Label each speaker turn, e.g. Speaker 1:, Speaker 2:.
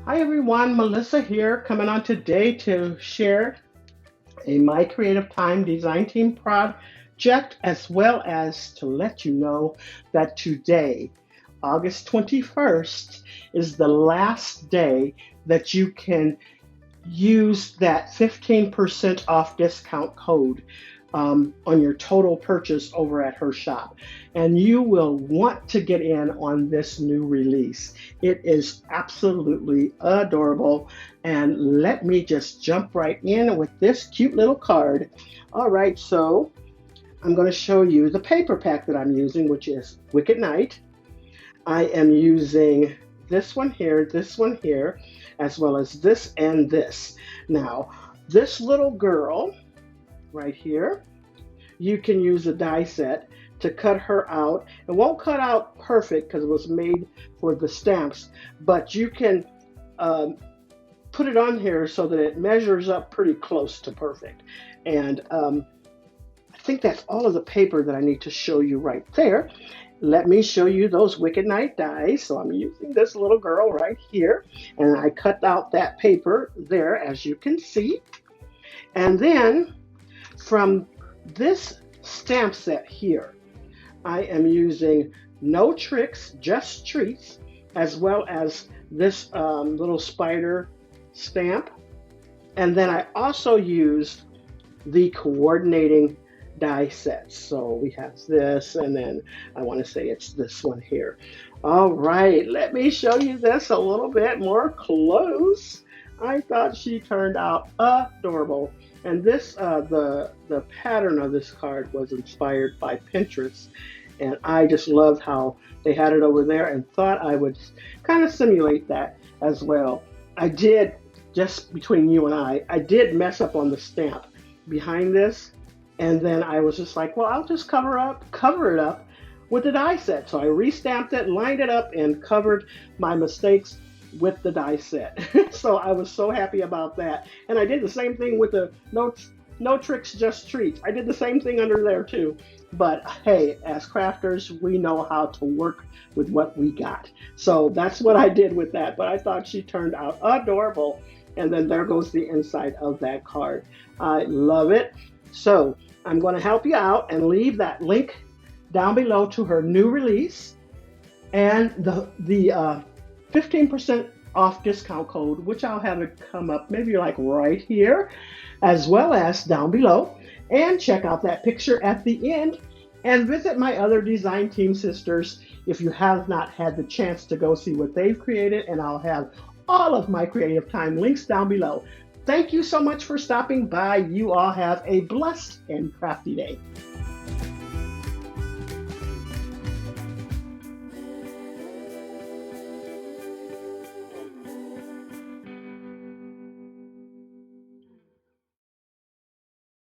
Speaker 1: Hi everyone, Melissa here, coming on today to share a My Creative Time design team project, as well as to let you know that today, August 21st, is the last day that you can use that 15% off discount code on your total purchase over at her shop. And you will want to get in on this new release. It is absolutely adorable. And let me just jump right in with this cute little card. All right, so I'm going to show you the paper pack that I'm using, which is Wicked Night. I am using this one here, as well as this and this. Now, this little girl right here, you can use a die set to cut her out. It won't cut out perfect because it was made for the stamps, but you can put it on here so that it measures up pretty close to perfect. And I think that's all of the paper that I need to show you right there. Let me show you those Wicked Night dies. So I'm using this little girl right here, and I cut out that paper there, as you can see. And then from this stamp set here, I am using No Tricks, Just Treats, as well as this little spider stamp. And then I also used the coordinating die sets. So we have this, and then I want to say it's this one here. All right, let me show you this a little bit more close. I thought she turned out adorable. And this, the pattern of this card was inspired by Pinterest. And I just loved how they had it over there and thought I would kind of simulate that as well. I did, just between you and I did mess up on the stamp behind this. And then I was just like, well, I'll just cover it up with the die set. So I restamped it, lined it up, and covered my mistakes with the die set. So I was so happy about that. And I did the same thing with the no Tricks, Just Treats. I did the same thing under there too. But hey, as crafters, we know how to work with what we got. So that's what I did with that. But I thought she turned out adorable. And then there goes the inside of that card. I love it. So I'm going to help you out and leave that link down below to her new release and the 15% off discount code, which I'll have it come up maybe like right here, as well as down below. And check out that picture at the end and visit my other design team sisters if you have not had the chance to go see what they've created. And I'll have all of my Creative Time links down below. Thank you so much for stopping by. You all have a blessed and crafty day.